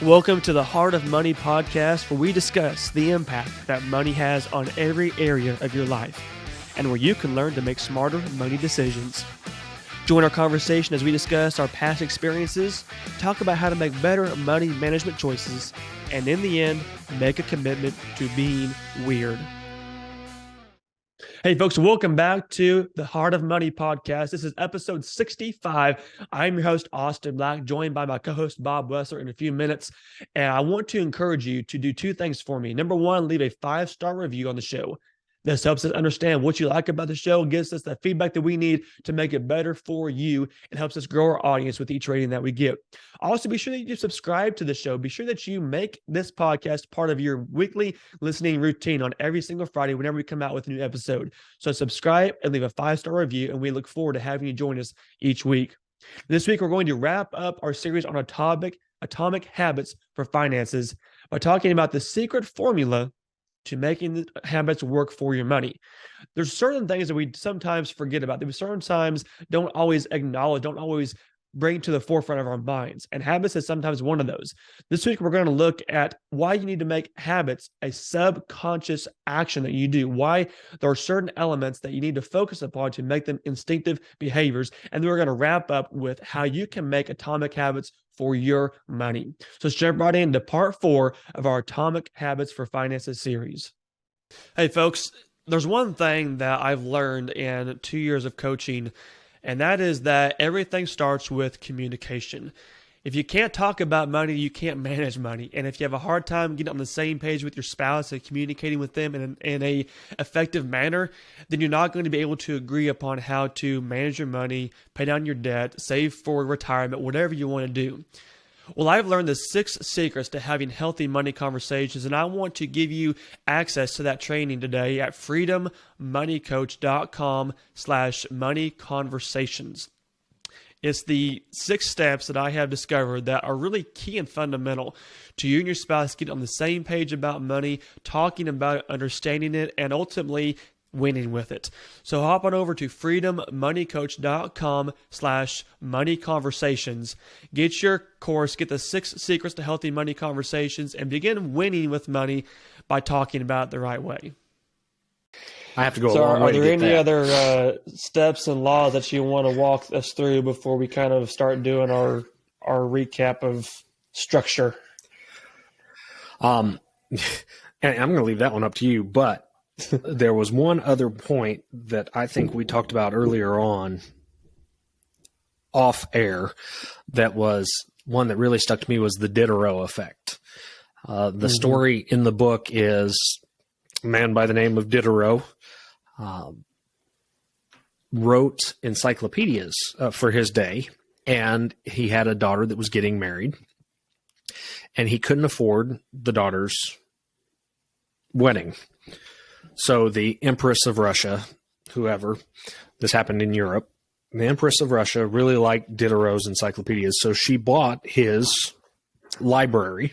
Welcome to the Heart of Money podcast, where we discuss the impact that money has on every area of your life and where you can learn to make smarter money decisions. Join our conversation as we discuss our past experiences, talk about how to make better money management choices, and in the end, make a commitment to being weird. Hey folks, welcome back to the Heart of Money podcast. This is episode 65. I'm your host, Austin Black, joined by my co-host, Bob Wessler, in a few minutes. And I want to encourage you to do two things for me. Number one, leave a 5-star review on the show. This helps us understand what you like about the show, gives us the feedback that we need to make it better for you, and helps us grow our audience with each rating that we get. Also, be sure that you subscribe to the show. Be sure that you make this podcast part of your weekly listening routine on every single Friday whenever we come out with a new episode. So subscribe and leave a 5-star review, and we look forward to having you join us each week. This week, we're going to wrap up our series on atomic habits for finances by talking about the secret formula to making the habits work for your money. There's certain things that we sometimes forget about, that we sometimes don't always acknowledge, don't always bring to the forefront of our minds. And habits is sometimes one of those. This week, we're going to look at why you need to make habits a subconscious action that you do, why there are certain elements that you need to focus upon to make them instinctive behaviors. And then we're going to wrap up with how you can make atomic habits for your money. So let's jump right into part 4 of our Atomic Habits for Finances series. Hey folks, there's one thing that I've learned in 2 years of coaching, and that is that everything starts with communication. If you can't talk about money, you can't manage money. And if you have a hard time getting on the same page with your spouse and communicating with them in a effective manner, then you're not going to be able to agree upon how to manage your money, pay down your debt, save for retirement, whatever you want to do. Well, I've learned the 6 secrets to having healthy money conversations, and I want to give you access to that training today at freedommoneycoach.com/moneyconversations. It's the 6 steps that I have discovered that are really key and fundamental to you and your spouse getting on the same page about money, talking about it, understanding it, and ultimately winning with it. So hop on over to freedommoneycoach.com/moneyconversations. Get your course, get the 6 secrets to healthy money conversations, and begin winning with money by talking about it the right way. I have to go. So are there any that. other steps and laws that you want to walk us through before we kind of start doing our recap of structure? And I'm going to leave that one up to you, but there was one other point that I think we talked about earlier on off air that was one that really stuck to me, was the Diderot effect. The story in the book is a man by the name of Diderot wrote encyclopedias for his day, and he had a daughter that was getting married, and he couldn't afford the daughter's wedding. So the Empress of Russia, whoever, this happened in Europe, the Empress of Russia really liked Diderot's encyclopedias, so she bought his library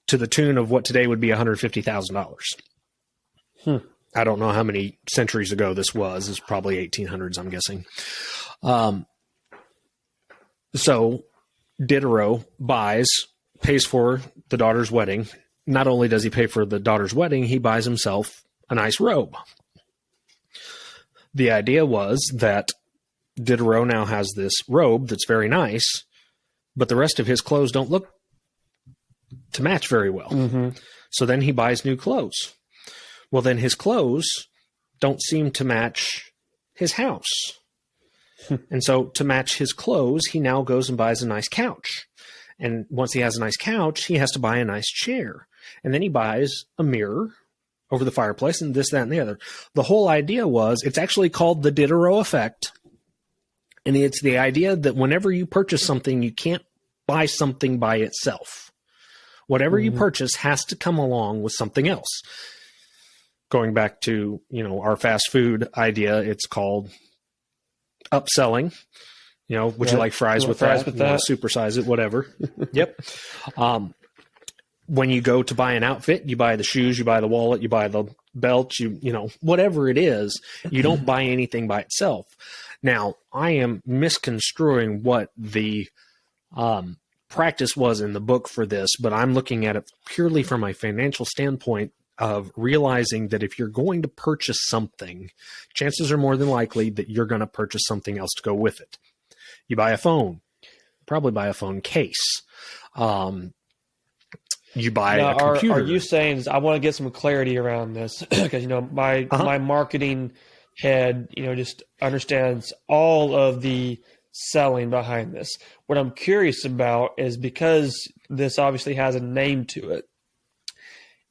to the tune of what today would be $150,000. I don't know how many centuries ago this was. It's probably 1800s, I'm guessing. So Diderot pays for the daughter's wedding. Not only does he pay for the daughter's wedding, he buys himself a nice robe. The idea was that Diderot now has this robe that's very nice, but the rest of his clothes don't look to match very well. So then he buys new clothes. Well, then his clothes don't seem to match his house. And so to match his clothes, he now goes and buys a nice couch. And once he has a nice couch, he has to buy a nice chair. And then he buys a mirror over the fireplace and this, that, and the other. The whole idea was, it's actually called the Diderot effect. And it's the idea that whenever you purchase something, you can't buy something by itself. Whatever you purchase has to come along with something else. Going back to, our fast food idea, it's called upselling. Would you like fries with that? You want to supersize it, whatever. Yep. When you go to buy an outfit, you buy the shoes, you buy the wallet, you buy the belt, whatever it is, you don't buy anything by itself. Now, I am misconstruing what the practice was in the book for this, but I'm looking at it purely from a financial standpoint of realizing that if you're going to purchase something, chances are more than likely that you're going to purchase something else to go with it. You buy a phone, probably buy a phone case. You buy a computer. Are you saying, I want to get some clarity around this because, my marketing head, just understands all of the selling behind this. What I'm curious about is, because this obviously has a name to it,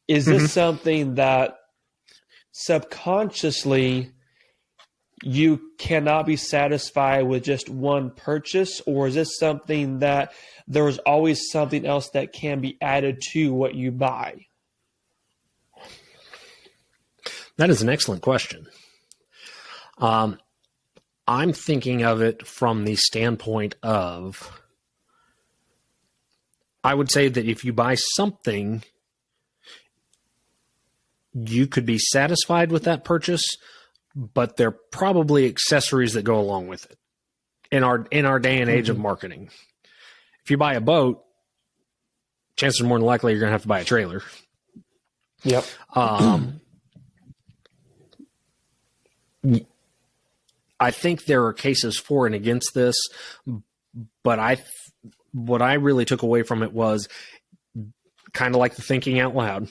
is this something that subconsciously you cannot be satisfied with just one purchase, or is this something that there's always something else that can be added to what you buy? That is an excellent question. I'm thinking of it from the standpoint of, I would say that if you buy something, you could be satisfied with that purchase, but there are probably accessories that go along with it in our day and age of marketing. If you buy a boat, chances are more than likely you're going to have to buy a trailer. Yep. I think there are cases for and against this, but what I really took away from it was kind of like the thinking out loud,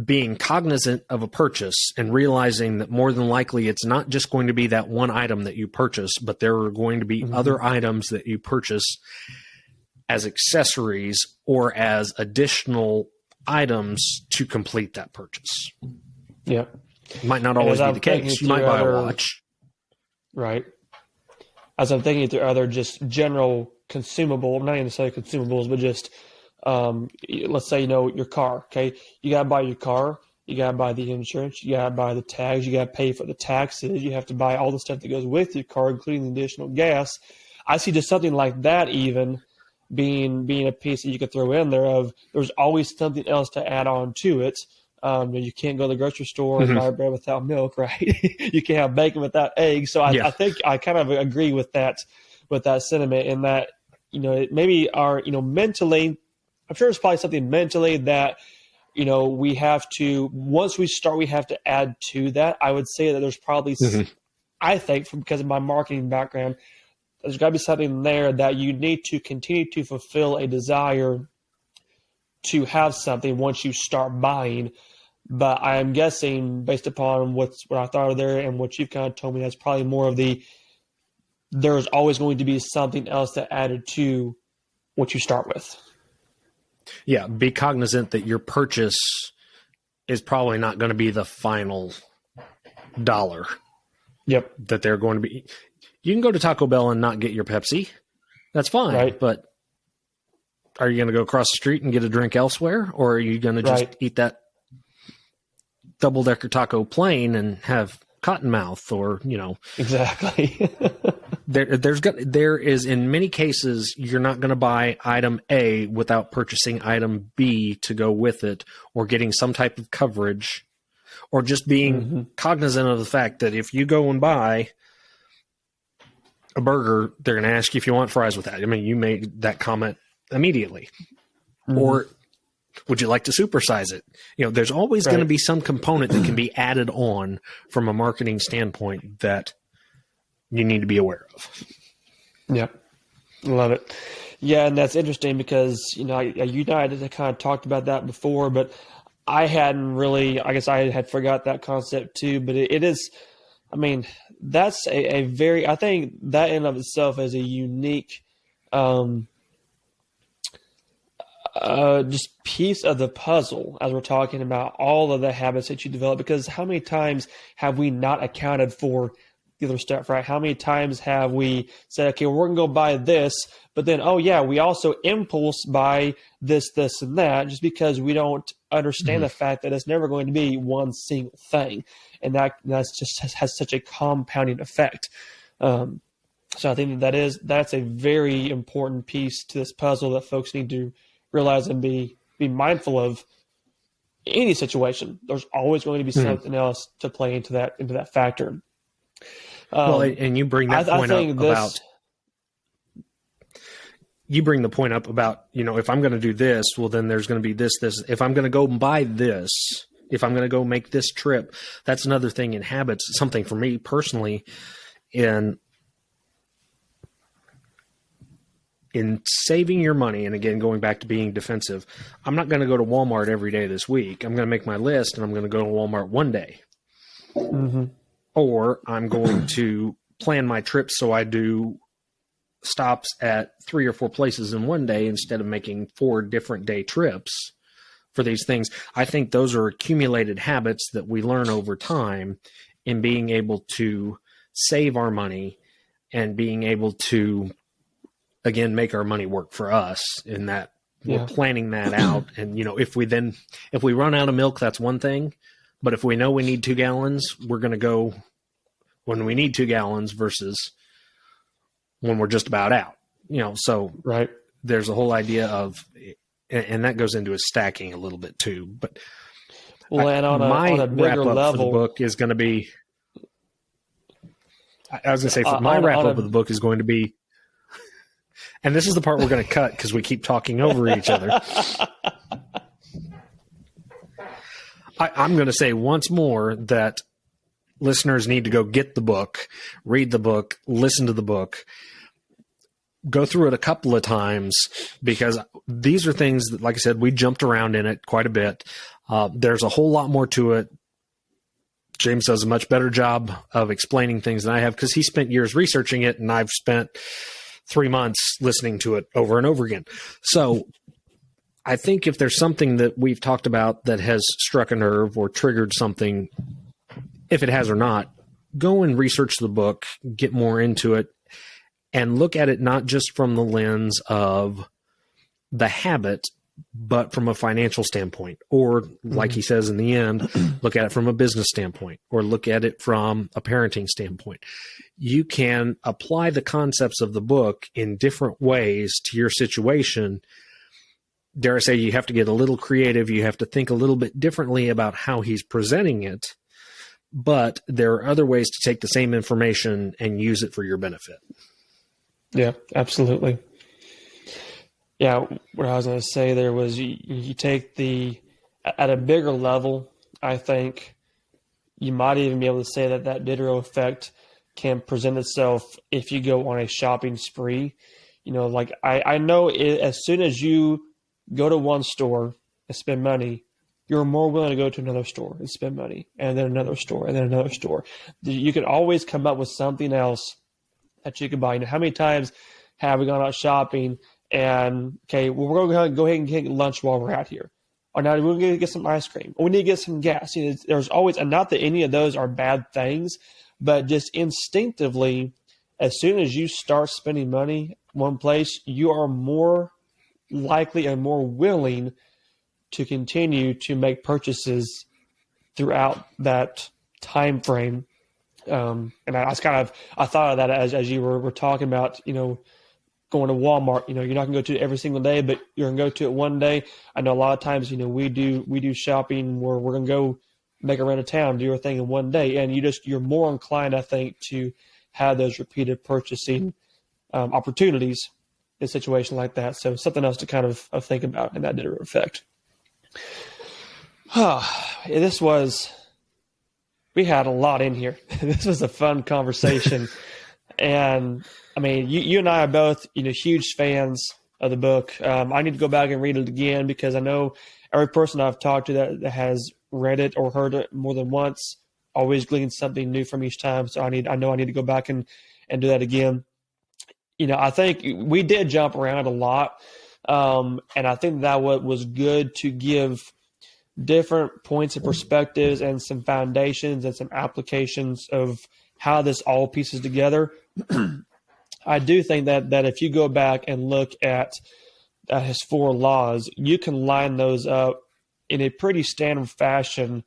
being cognizant of a purchase and realizing that more than likely it's not just going to be that one item that you purchase, but there are going to be other items that you purchase as accessories or as additional items to complete that purchase. Yeah. Might not always be the case. You might buy a watch. Right. As I'm thinking through other just general consumable, not even necessarily consumables, but just let's say, your car, okay? You got to buy your car. You got to buy the insurance. You got to buy the tags. You got to pay for the taxes. You have to buy all the stuff that goes with your car, including the additional gas. I see just something like that even being a piece that you could throw in there of there's always something else to add on to it. You can't go to the grocery store and buy bread without milk, right? You can't have bacon without eggs. So I think I kind of agree with that sentiment, in that, it maybe our, mentally, I'm sure it's probably something mentally that, we have to, once we start, we have to add to that. I would say that there's probably, I think, because of my marketing background, there's got to be something there that you need to continue to fulfill a desire to have something once you start buying. But I am guessing, based upon what I thought of there and what you've kind of told me, that's probably more of there's always going to be something else that added to what you start with. Yeah, be cognizant that your purchase is probably not going to be the final dollar. Yep. That they're going to be. You can go to Taco Bell and not get your Pepsi. That's fine. Right. But are you going to go across the street and get a drink elsewhere? Or are you going to just eat that double-decker taco plain and have cottonmouth, or, Exactly. there is, in many cases, you're not going to buy item A without purchasing item B to go with it, or getting some type of coverage, or just being cognizant of the fact that if you go and buy a burger, they're going to ask you if you want fries with that. I mean, you made that comment immediately. Or would you like to supersize it? There's always going to be some component that can be added on from a marketing standpoint that you need to be aware of. Yep. Love it. Yeah. And that's interesting because, you and I had kind of talked about that before, but I hadn't really, I guess I had forgot that concept too, but it is, that's a very, I think that in of itself is a unique, just piece of the puzzle as we're talking about all of the habits that you develop, because how many times have we not accounted for the other stuff, right? How many times have we said, okay, we're going to go buy this, but then, oh yeah, we also impulse buy this, this, and that, just because we don't understand the fact that it's never going to be one single thing. And that's just has such a compounding effect. So I think that's a very important piece to this puzzle that folks need to realize and be mindful of. Any situation, there's always going to be something else to play into that factor. And you bring that point up about you bring the point up about, if I'm going to do this, well, then there's going to be this. If I'm going to go buy this, if I'm going to go make this trip, that's another thing in habits, something for me personally in saving your money. And again, going back to being defensive, I'm not going to go to Walmart every day this week. I'm going to make my list and I'm going to go to Walmart one day. Mm-hmm. Or I'm going to plan my trips so I do stops at 3 or 4 places in one day instead of making 4 different day trips for these things. I think those are accumulated habits that we learn over time in being able to save our money and being able to, again, make our money work for us in that we're planning that out. And, if we run out of milk, that's one thing. But if we know we need 2 gallons, we're going to go when we need 2 gallons versus when we're just about out, so right. There's a whole idea of, and that goes into his stacking a little bit too, but and on a bigger level for the book is going to be, I was going to say, my wrap up of the book is going to be, and this is the part we're going to cut because we keep talking over each other. I'm going to say once more that listeners need to go get the book, read the book, listen to the book, go through it a couple of times, because these are things that, like I said, we jumped around in it quite a bit. There's a whole lot more to it. James does a much better job of explaining things than I have because he spent years researching it and I've spent 3 months listening to it over and over again. So I think if there's something that we've talked about that has struck a nerve or triggered something, if it has or not, go and research the book, get more into it, and look at it not just from the lens of the habit, but from a financial standpoint, or like he says in the end, look at it from a business standpoint, or look at it from a parenting standpoint. You can apply the concepts of the book in different ways to your situation. Dare I say, you have to get a little creative. You have to think a little bit differently about how he's presenting it. But there are other ways to take the same information and use it for your benefit. Yeah, absolutely. Yeah, what I was going to say there was you take at a bigger level, I think you might even be able to say that Diderot effect can present itself if you go on a shopping spree. Like I know as soon as you go to one store and spend money, you're more willing to go to another store and spend money, and then another store, and then another store. You can always come up with something else that you can buy. How many times have we gone out shopping and, okay, well, we're going to go ahead and get lunch while we're out here. Or now we're going to get some ice cream. Or we need to get some gas. There's always, and not that any of those are bad things, but just instinctively, as soon as you start spending money one place, you are more likely and more willing to continue to make purchases throughout that time frame. And I thought of that as you were talking about, going to Walmart. You're not going to go to it every single day, but you're going to go to it one day. I know a lot of times, we do shopping where we're going to go make a run of town, do your thing in one day, and you're more inclined, I think, to have those repeated purchasing opportunities in a situation like that. So something else to kind of think about in that Diderot effect. We had a lot in here. This was a fun conversation. And I mean, you and I are both, huge fans of the book. I need to go back and read it again because I know every person I've talked to that has read it or heard it more than once always gleans something new from each time. So I know I need to go back and do that again. I think we did jump around a lot. And I think that was good to give different points of perspectives and some foundations and some applications of how this all pieces together. I do think that if you go back and look at his 4 laws, you can line those up in a pretty standard fashion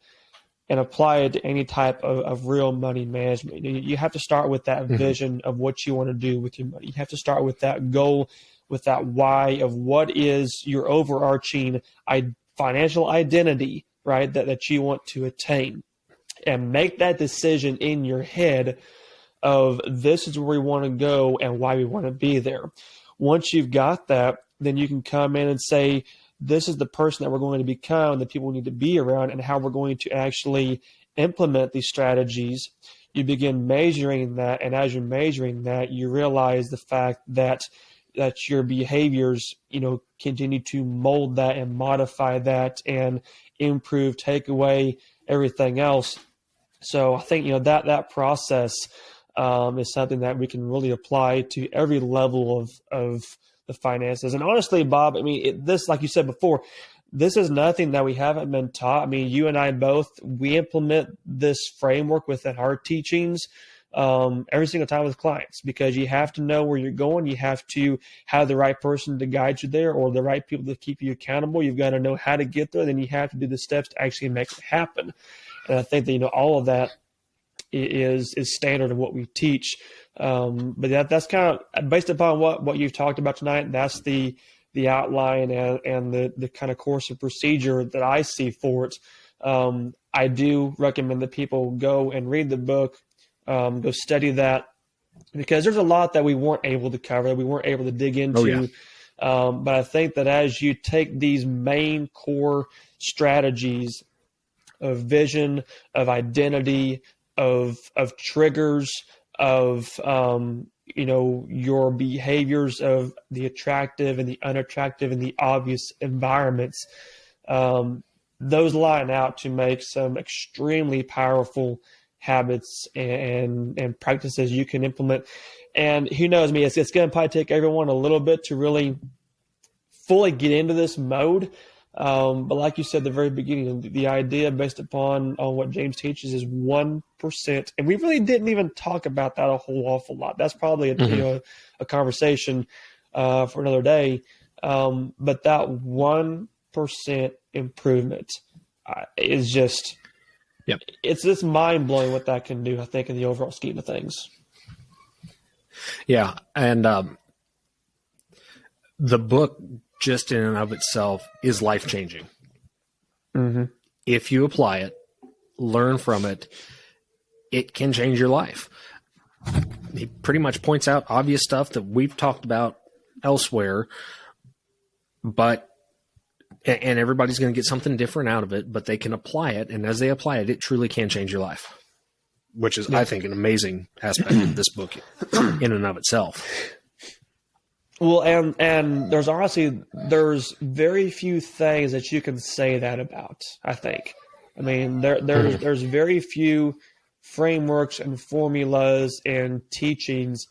and apply it to any type of real money management. You have to start with that vision of what you want to do with your money. You have to start with that goal, with that why of what is your overarching financial identity, right, that you want to attain. And make that decision in your head of this is where we want to go and why we want to be there. once you've got that, then you can come in and say, this is the person that we're going to become, the people we need to be around, and how we're going to actually implement these strategies. You begin measuring that, and as you're measuring that, you realize the fact that your behaviors, continue to mold that and modify that and improve, take away everything else. So I think that process is something that we can really apply to every level of the finances. And honestly, Bob, I mean, this, like you said before, this is nothing that we haven't been taught. I mean, you and I both, we implement this framework within our teachings every single time with clients, because you have to know where you're going. You have to have the right person to guide you there, or the right people to keep you accountable. You've got to know how to get there. Then you have to do the steps to actually make it happen. And I think that, all of that is standard of what we teach. But that's kind of based upon what you've talked about tonight. That's the outline and the kind of course of procedure that I see for it. I do recommend that people go and read the book, go study that, because there's a lot that we weren't able to cover, that we weren't able to dig into. Oh, yeah. But I think that as you take these main core strategies of vision, of identity, of triggers, of your behaviors, of the attractive and the unattractive and the obvious environments, those line out to make some extremely powerful habits and practices you can implement. And who knows, me, it's going to probably take everyone a little bit to really fully get into this mode. But like you said at the very beginning, the idea based upon what James teaches is 1%. And we really didn't even talk about that a whole awful lot. That's probably a conversation for another day. But that 1% improvement is just, it's just mind blowing what that can do, I think, in the overall scheme of things. Yeah. And the book, just in and of itself, is life-changing. Mm-hmm. If you apply it, learn from it, it can change your life. He pretty much points out obvious stuff that we've talked about elsewhere, and everybody's going to get something different out of it, but they can apply it, and as they apply it, it truly can change your life, which is, I think, an amazing aspect of this book in and of itself. Well, and there's very few things that you can say that about, I think. I mean, there's very few frameworks and formulas and teachings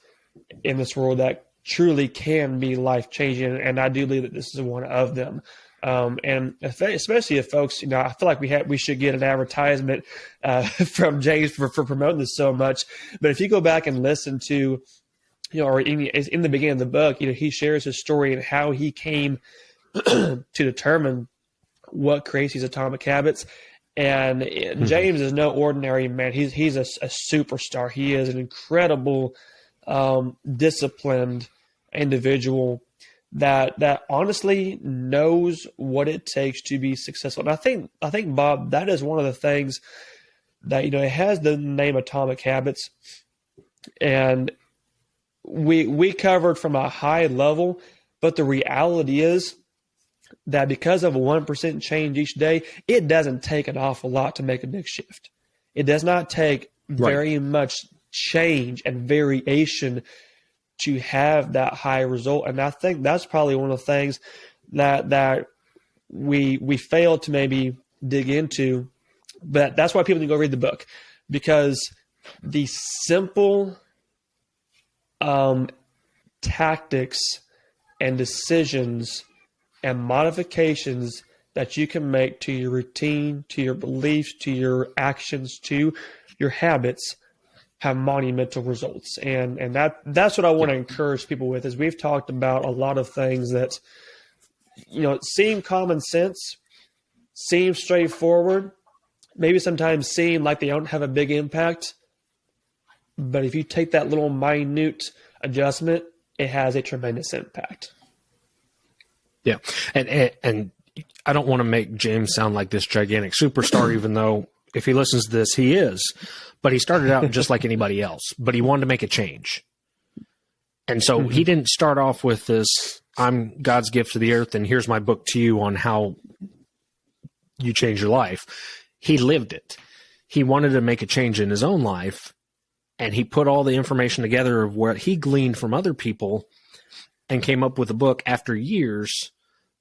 in this world that truly can be life-changing, and I do believe that this is one of them. And especially if folks, I feel like we should get an advertisement from James for promoting this so much. But if you go back and listen to, or in the beginning of the book, he shares his story and how he came to determine what creates these atomic habits. And James is no ordinary man. He's a superstar. He is an incredible, disciplined individual that honestly knows what it takes to be successful. And I think, Bob, that is one of the things that, it has the name Atomic Habits, and we covered from a high level, but the reality is that because of a 1% change each day, it doesn't take an awful lot to make a big shift. It does not take very much change and variation to have that high result. And I think that's probably one of the things that we fail to maybe dig into, but that's why people need to go read the book, because the simple tactics and decisions and modifications that you can make to your routine, to your beliefs, to your actions, to your habits have monumental results. And that's what I want to encourage people with, is we've talked about a lot of things that, seem common sense, seem straightforward, maybe sometimes seem like they don't have a big impact. But if you take that little minute adjustment, it has a tremendous impact. Yeah. And I don't want to make James sound like this gigantic superstar, even though if he listens to this, he is. But he started out just like anybody else, but he wanted to make a change. And so he didn't start off with this, I'm God's gift to the earth, and here's my book to you on how you change your life. He lived it. He wanted to make a change in his own life, and he put all the information together of what he gleaned from other people and came up with a book after years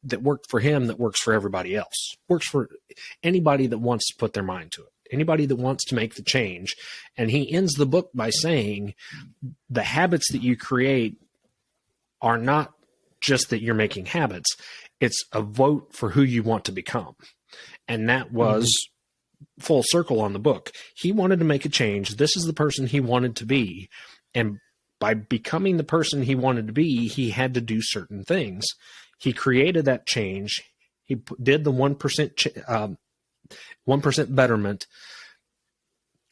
that worked for him, that works for everybody else, works for anybody that wants to put their mind to it, anybody that wants to make the change. And he ends the book by saying the habits that you create are not just that you're making habits. It's a vote for who you want to become. And that was full circle on the book. He wanted to make a change. This is the person he wanted to be. And by becoming the person he wanted to be, he had to do certain things. He created that change. He did the 1% betterment,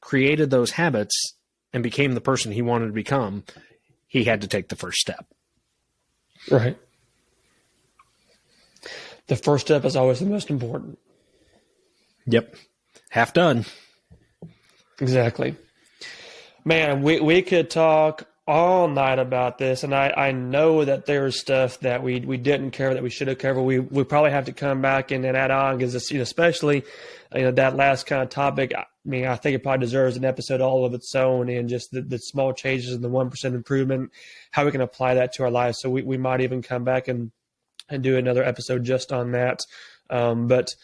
created those habits, and became the person he wanted to become. He had to take the first step. Right. The first step is always the most important. Yep. Half done. Exactly. Man, we could talk all night about this, and I know that there's stuff that we didn't cover that we should have covered. We probably have to come back and add on, because especially that last kind of topic. I mean, I think it probably deserves an episode all of its own, and just the small changes and the 1% improvement, how we can apply that to our lives. So we might even come back and do another episode just on that. But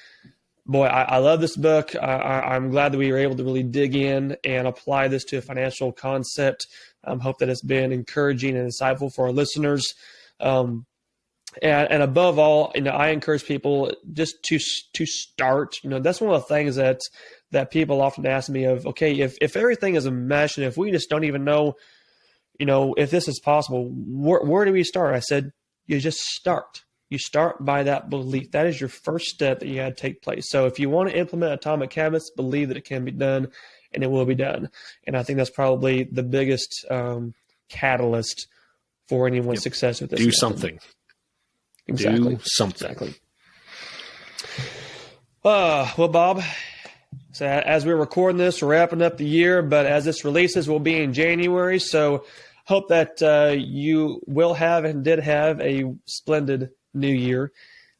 boy, I love this book. I'm glad that we were able to really dig in and apply this to a financial concept. Hope that it's been encouraging and insightful for our listeners. And above all, I encourage people just to start. That's one of the things that people often ask me of, okay, if everything is a mesh, and if we just don't even know, if this is possible, where do we start? I said, you just start. You start by that belief. That is your first step that you had to take place. So if you want to implement atomic habits, believe that it can be done, and it will be done. And I think that's probably the biggest catalyst for anyone's success with this. Do something. Exactly. Do something. Exactly. Well, Bob, so as we're recording this, we're wrapping up the year, but as this releases, we'll be in January. So hope that you will have and did have a splendid new year,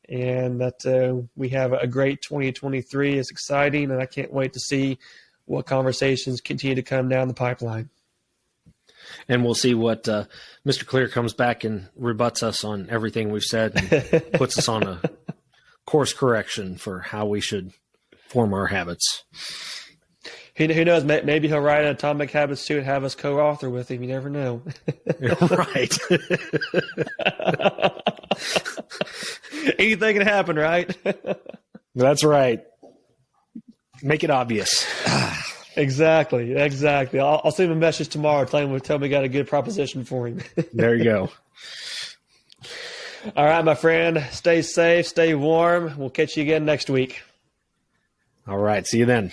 and that we have a great 2023. It's exciting, and I can't wait to see what conversations continue to come down the pipeline. And we'll see what Mr. Clear comes back and rebuts us on everything we've said and puts us on a course correction for how we should form our habits. Who knows? Maybe he'll write an Atomic Habits too and have us co-author with him. You never know. Right. Anything can happen, right? That's right. Make it obvious. Exactly. I'll send him a message tomorrow. Tell him we got a good proposition for him. There you go. All right, my friend. Stay safe. Stay warm. We'll catch you again next week. All right. See you then.